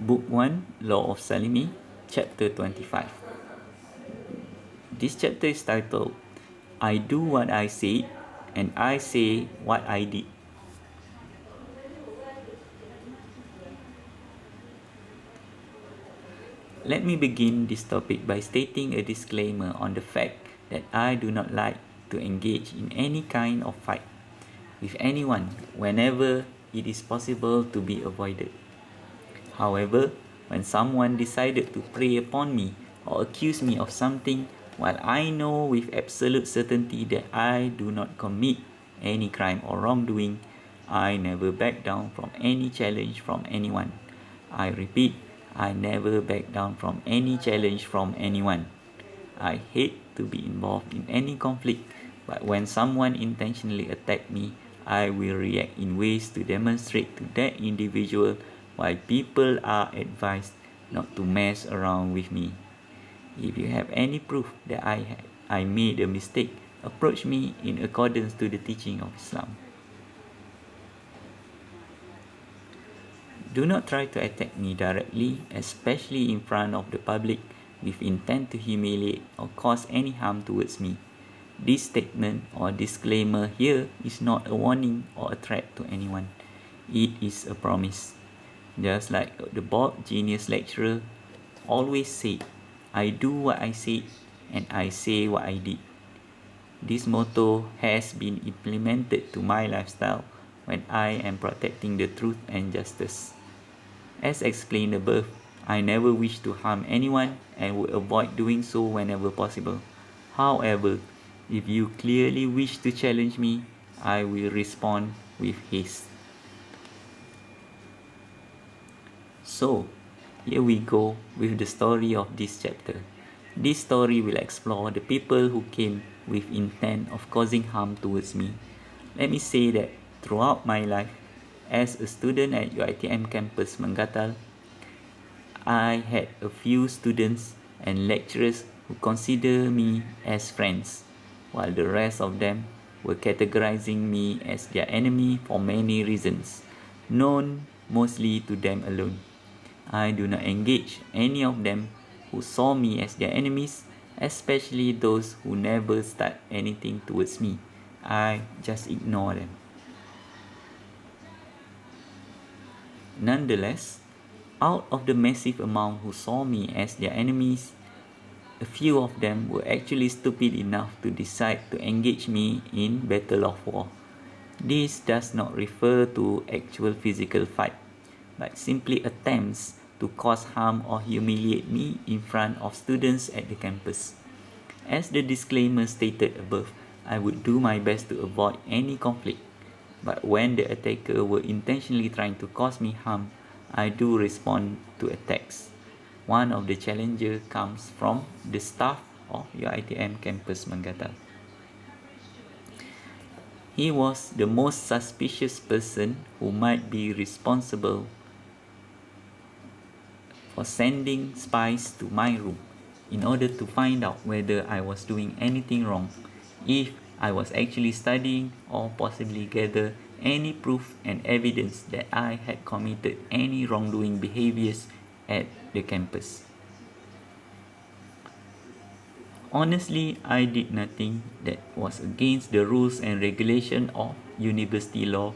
Book 1, Law of Salimi Chapter 25. This chapter is titled, I do what I say and I say what I did. Let me begin this topic by stating a disclaimer on the fact that I do not like to engage in any kind of fight with anyone whenever it is possible to be avoided. However, when someone decided to prey upon me or accuse me of something while I know with absolute certainty that I do not commit any crime or wrongdoing, I never back down from any challenge from anyone. I repeat, I never back down from any challenge from anyone. I hate to be involved in any conflict, but when someone intentionally attacks me, I will react in ways to demonstrate to that individual why people are advised not to mess around with me. If you have any proof that I made a mistake, approach me in accordance to the teaching of Islam. Do not try to attack me directly, especially in front of the public, with intent to humiliate or cause any harm towards me. This statement or disclaimer here is not a warning or a threat to anyone. It is a promise. Just like the Bob Genius lecturer always said, I do what I said and I say what I did. This motto has been implemented to my lifestyle when I am protecting the truth and justice. As explained above, I never wish to harm anyone and would avoid doing so whenever possible. However, if you clearly wish to challenge me, I will respond with haste. So, here we go with the story of this chapter. This story will explore the people who came with intent of causing harm towards me. Let me say that throughout my life, as a student at UiTM campus Manggatal, I had a few students and lecturers who consider me as friends, while the rest of them were categorizing me as their enemy for many reasons, known mostly to them alone. I do not engage any of them who saw me as their enemies, especially those who never start anything towards me. I just ignore them. Nonetheless, out of the massive amount who saw me as their enemies, a few of them were actually stupid enough to decide to engage me in battle of war. This does not refer to actual physical fight, but simply attempts to cause harm or humiliate me in front of students at the campus. As the disclaimer stated above, I would do my best to avoid any conflict. But when the attacker were intentionally trying to cause me harm, I do respond to attacks. One of the challenges comes from the staff of UiTM campus Manggatal. He was the most suspicious person who might be responsible for sending spies to my room in order to find out whether I was doing anything wrong, if I was actually studying, or possibly gather any proof and evidence that I had committed any wrongdoing behaviors at the campus. Honestly, I did nothing that was against the rules and regulation of university law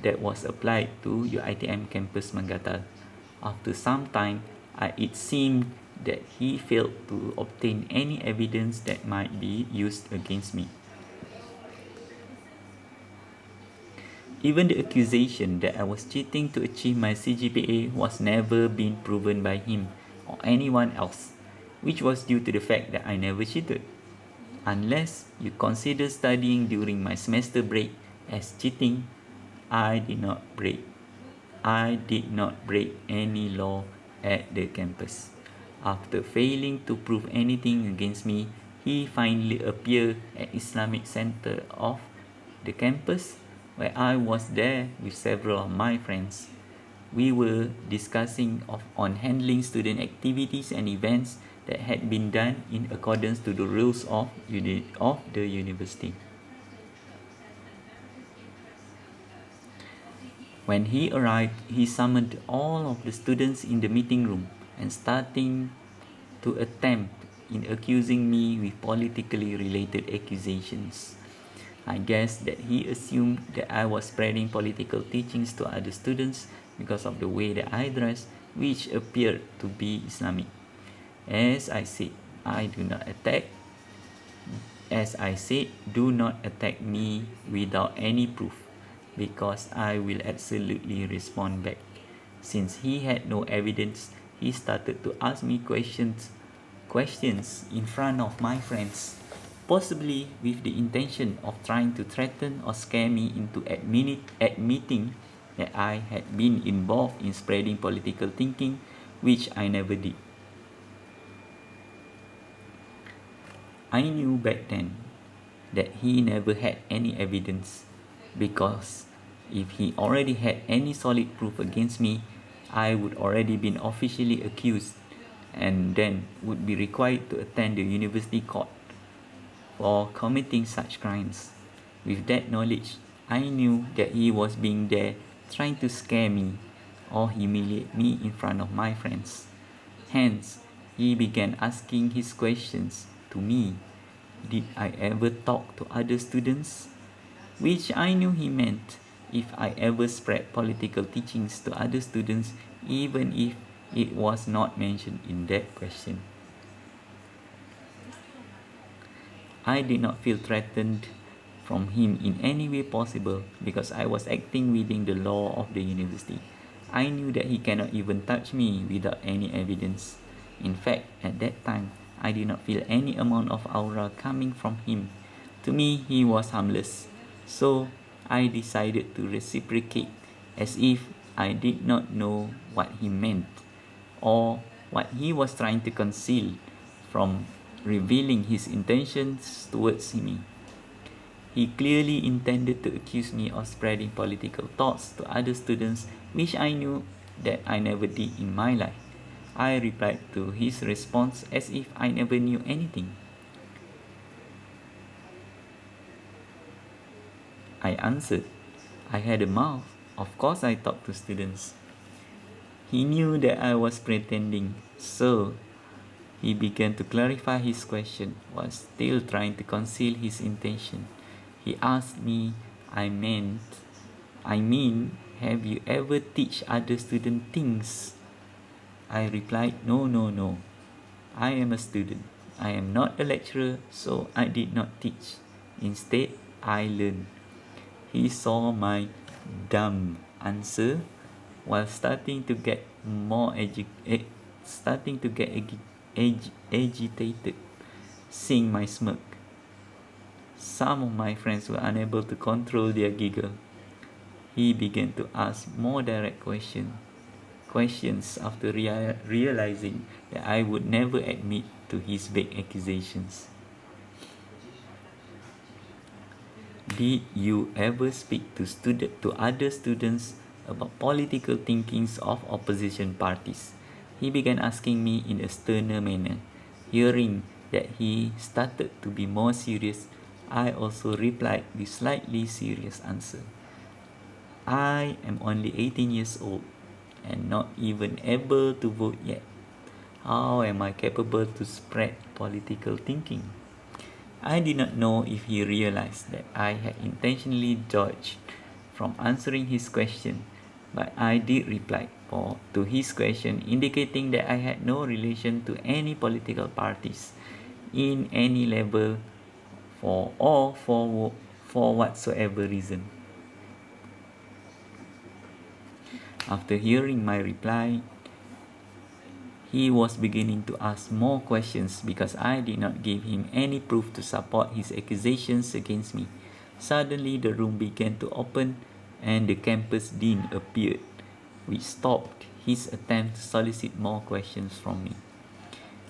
that was applied to UiTM campus Manggatal. After some time, it seemed that he failed to obtain any evidence that might be used against me. Even the accusation that I was cheating to achieve my CGPA was never been proven by him or anyone else, which was due to the fact that I never cheated. Unless you consider studying during my semester break as cheating, I did not break any law at the campus. After failing to prove anything against me, he finally appeared at Islamic Center of the campus, where I was there with several of my friends. We were discussing on handling student activities and events that had been done in accordance to the rules of the university. When he arrived, he summoned all of the students in the meeting room and starting to attempt in accusing me with politically related accusations. I guess that he assumed that I was spreading political teachings to other students because of the way that I dressed, which appeared to be Islamic. As I said, I do not attack. As I said, do not attack me without any proof, because I will absolutely respond back. Since he had no evidence, he started to ask me questions in front of my friends, possibly with the intention of trying to threaten or scare me into admitting that I had been involved in spreading political thinking, which I never did. I knew back then that he never had any evidence, because if he already had any solid proof against me, I would already been officially accused and then would be required to attend the university court for committing such crimes. With that knowledge, I knew that he was being there trying to scare me or humiliate me in front of my friends. Hence, he began asking his questions to me. Did I ever talk to other students? Which I knew he meant if I ever spread political teachings to other students, even if it was not mentioned in that question. I did not feel threatened from him in any way possible because I was acting within the law of the university. I knew that he cannot even touch me without any evidence. In fact, at that time, I did not feel any amount of aura coming from him. To me, he was harmless. So, I decided to reciprocate as if I did not know what he meant or what he was trying to conceal from revealing his intentions towards me. He clearly intended to accuse me of spreading political thoughts to other students, which I knew that I never did in my life. I replied to his response as if I never knew anything. I answered, I had a mouth. Of course I talked to students. He knew that I was pretending, so he began to clarify his question while still trying to conceal his intention. He asked me, I mean, have you ever teach other students things? I replied, no. I am a student. I am not a lecturer, so I did not teach. Instead, I learned. He saw my dumb answer while starting to get agitated, seeing my smirk. Some of my friends were unable to control their giggle. He began to ask more direct questions after realizing that I would never admit to his vague accusations. Did you ever speak to other students about political thinkings of opposition parties? He began asking me in a sterner manner. Hearing that he started to be more serious, I also replied with slightly serious answer. I am only 18 years old and not even able to vote yet. How am I capable to spread political thinking? I did not know if he realized that I had intentionally dodged from answering his question, but I did reply to his question, indicating that I had no relation to any political parties in any level for whatsoever reason. After hearing my reply, he was beginning to ask more questions because I did not give him any proof to support his accusations against me. Suddenly, the room began to open and the campus dean appeared, which stopped his attempt to solicit more questions from me.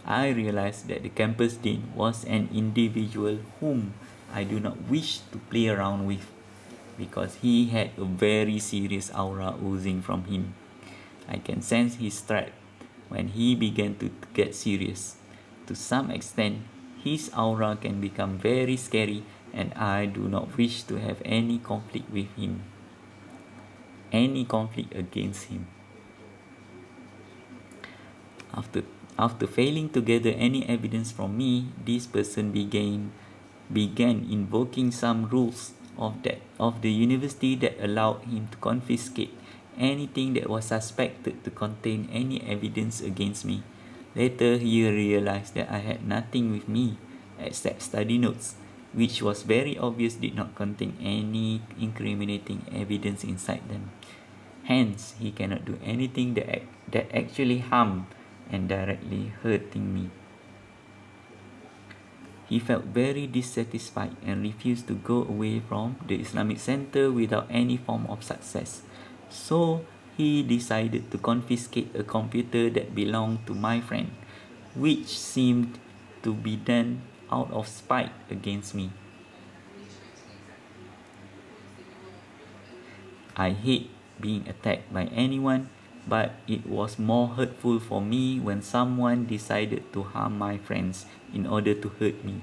I realized that the campus dean was an individual whom I do not wish to play around with because he had a very serious aura oozing from him. I can sense his threat when he began to get serious. To some extent, his aura can become very scary and I do not wish to have any conflict with him. any conflict against him. After after failing to gather any evidence from me, this person began invoking some rules of the university that allowed him to confiscate anything that was suspected to contain any evidence against me. Later, he realized that I had nothing with me except study notes, which was very obvious did not contain any incriminating evidence inside them. Hence, he cannot do anything that actually harmed and directly hurting me. He felt very dissatisfied and refused to go away from the Islamic Center without any form of success. So he decided to confiscate a computer that belonged to my friend, which seemed to be done out of spite against me. I hate being attacked by anyone, but it was more hurtful for me when someone decided to harm my friends in order to hurt me.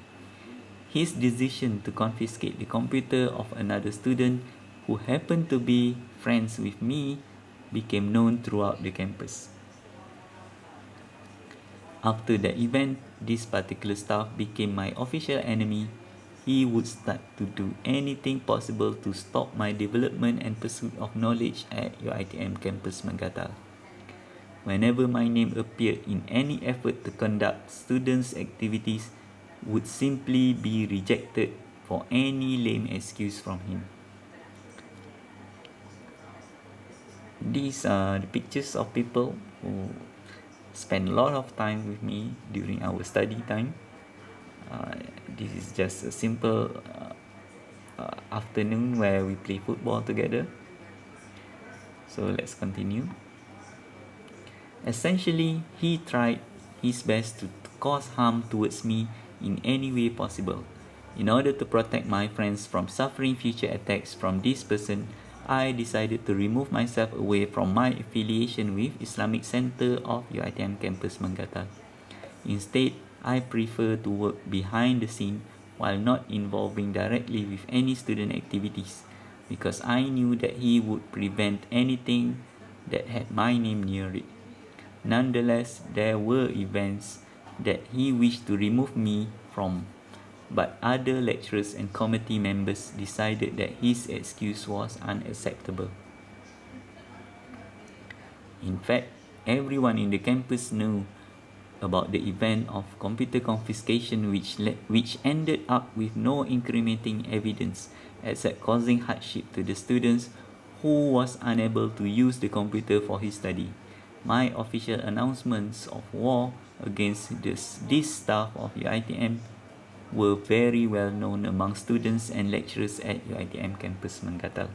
His decision to confiscate the computer of another student who happened to be friends with me became known throughout the campus. After that event, this particular staff became my official enemy. He would start to do anything possible to stop my development and pursuit of knowledge at UiTM campus Magatal. Whenever my name appeared in any effort to conduct students' activities, would simply be rejected for any lame excuse from him. These are the pictures of people who spend a lot of time with me during our study time. This is just a simple afternoon where we play football together. So let's continue. Essentially, he tried his best to cause harm towards me in any way possible. In order to protect my friends from suffering future attacks from this person, I decided to remove myself away from my affiliation with Islamic Center of UiTM campus Mangatal. Instead, I prefer to work behind the scene while not involving directly with any student activities, because I knew that he would prevent anything that had my name near it. Nonetheless, there were events that he wished to remove me from, but other lecturers and committee members decided that his excuse was unacceptable. In fact, everyone in the campus knew about the event of computer confiscation which ended up with no incriminating evidence except causing hardship to the students who was unable to use the computer for his study. My official announcements of war against this staff of UiTM were very well known among students and lecturers at UiTM campus Mangatal.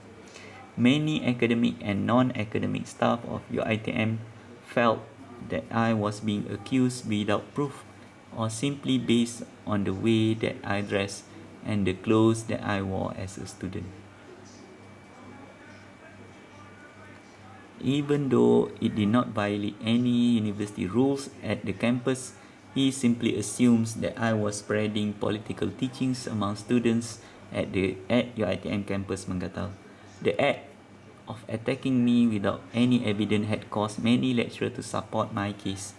Many academic and non-academic staff of UiTM felt that I was being accused without proof or simply based on the way that I dressed and the clothes that I wore as a student. Even though it did not violate any university rules at the campus, he simply assumes that I was spreading political teachings among students at UiTM campus Mangatal. The act of attacking me without any evidence had caused many lecturers to support my case.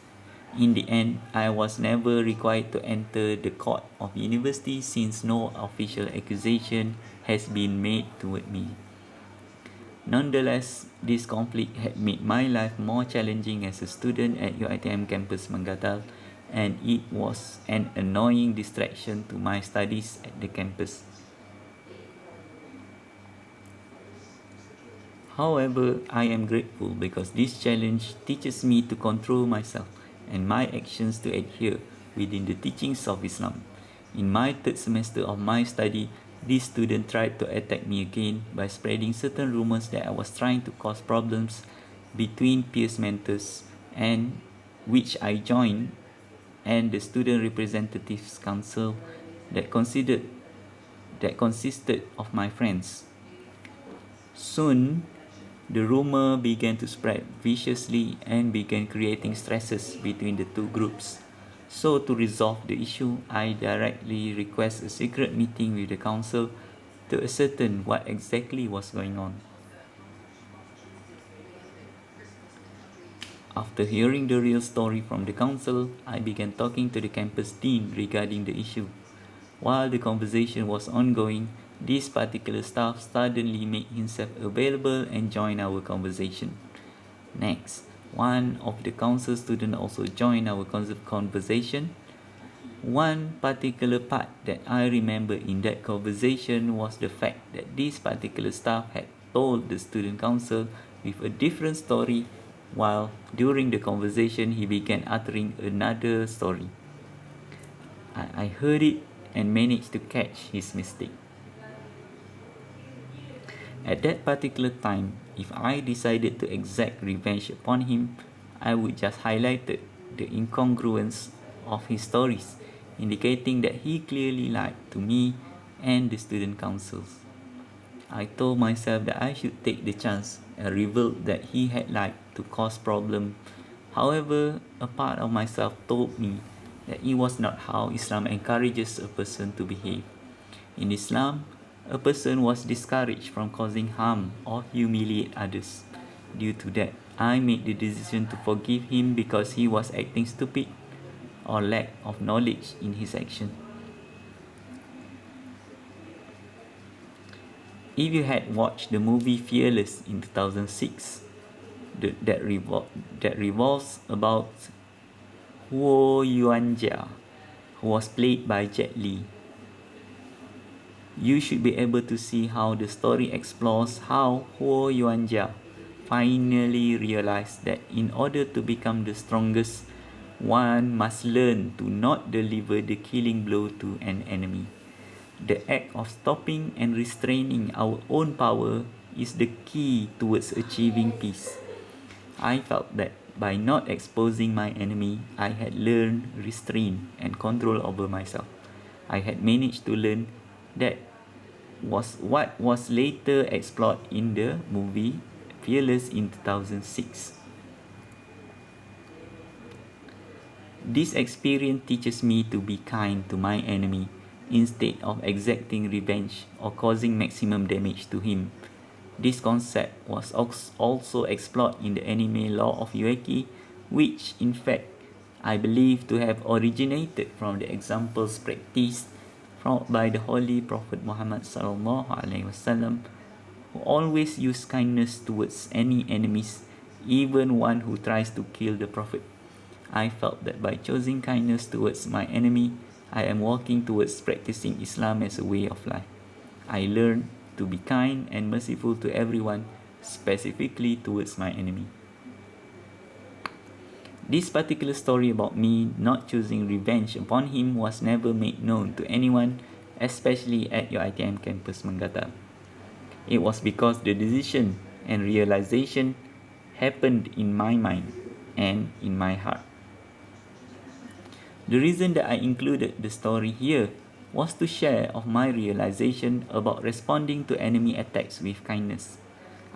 In the end, I was never required to enter the court of university since no official accusation has been made toward me. Nonetheless, this conflict had made my life more challenging as a student at UiTM campus Mangatal, and it was an annoying distraction to my studies at the campus. However, I am grateful because this challenge teaches me to control myself and my actions to adhere within the teachings of Islam. In my third semester of my study, this student tried to attack me again by spreading certain rumors that I was trying to cause problems between peers mentors, and which I joined, and the student representatives council that consisted of my friends. Soon, the rumor began to spread viciously and began creating stresses between the two groups. So to resolve the issue, I directly request a secret meeting with the council to ascertain what exactly was going on. After hearing the real story from the council, I began talking to the campus dean regarding the issue. While the conversation was ongoing, this particular staff suddenly made himself available and joined our conversation. Next, one of the council students also joined our conversation. One particular part that I remember in that conversation was the fact that this particular staff had told the student council with a different story, while during the conversation he began uttering another story. I heard it and managed to catch his mistake. At that particular time, if I decided to exact revenge upon him, I would just highlight the incongruence of his stories, indicating that he clearly lied to me and the student councils. I told myself that I should take the chance and reveal that he had lied to cause problem. However, a part of myself told me that it was not how Islam encourages a person to behave. In Islam, a person was discouraged from causing harm or humiliate others. Due to that, I made the decision to forgive him because he was acting stupid or lack of knowledge in his action. If you had watched the movie Fearless in 2006, that revolves about Huo Yuanjia, who was played by Jet Li, you should be able to see how the story explores how Huo Yuanjia finally realized that in order to become the strongest, one must learn to not deliver the killing blow to an enemy. The act of stopping and restraining our own power is the key towards achieving peace. I felt that by not exposing my enemy, I had learned restraint and control over myself. I had managed to learn that was what was later explored in the movie Fearless in 2006. This experience teaches me to be kind to my enemy instead of exacting revenge or causing maximum damage to him. This concept was also explored in the anime Law of Salimi, which in fact I believe to have originated from the examples practiced by the Holy Prophet Muhammad sallallahu alaihi wasallam, who always used kindness towards any enemies, even one who tries to kill the Prophet. I felt that by choosing kindness towards my enemy, I am walking towards practicing Islam as a way of life. I learned to be kind and merciful to everyone, specifically towards my enemy. This particular story about me not choosing revenge upon him was never made known to anyone, especially at your ITM campus Manggata. It was because the decision and realization happened in my mind and in my heart. The reason that I included the story here was to share of my realization about responding to enemy attacks with kindness.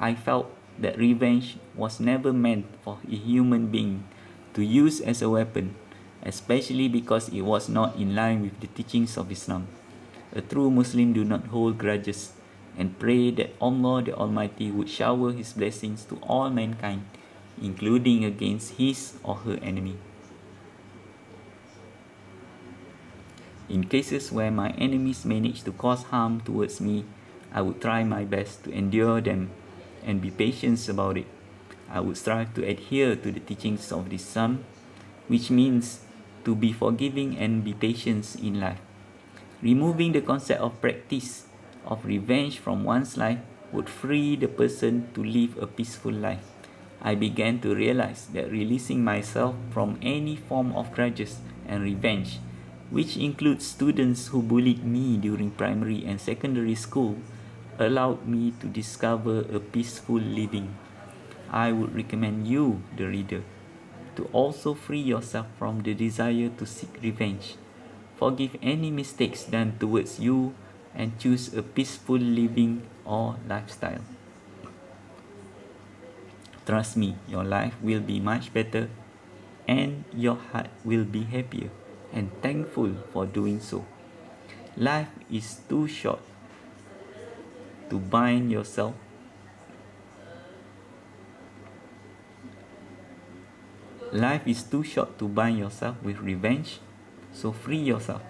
I felt that revenge was never meant for a human being to use as a weapon, especially because it was not in line with the teachings of Islam. A true Muslim do not hold grudges and pray that Allah the Almighty would shower His blessings to all mankind, including against his or her enemy. In cases where my enemies manage to cause harm towards me, I would try my best to endure them and be patient about it. I would strive to adhere to the teachings of Islam, which means to be forgiving and be patient in life. Removing the concept of practice of revenge from one's life would free the person to live a peaceful life. I began to realize that releasing myself from any form of grudges and revenge, which includes students who bullied me during primary and secondary school, allowed me to discover a peaceful living. I would recommend you, the reader, to also free yourself from the desire to seek revenge. Forgive any mistakes done towards you and choose a peaceful living or lifestyle. Trust me, your life will be much better and your heart will be happier and thankful for doing so. Life is too short to bind yourself Life is too short to bind yourself with revenge, so free yourself.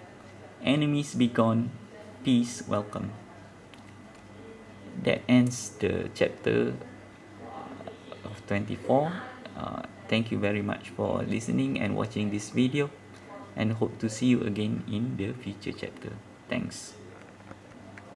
Enemies be gone, peace welcome. That ends the chapter of 24. Thank you very much for listening and watching this video, and hope to see you again in the future chapter. Thanks.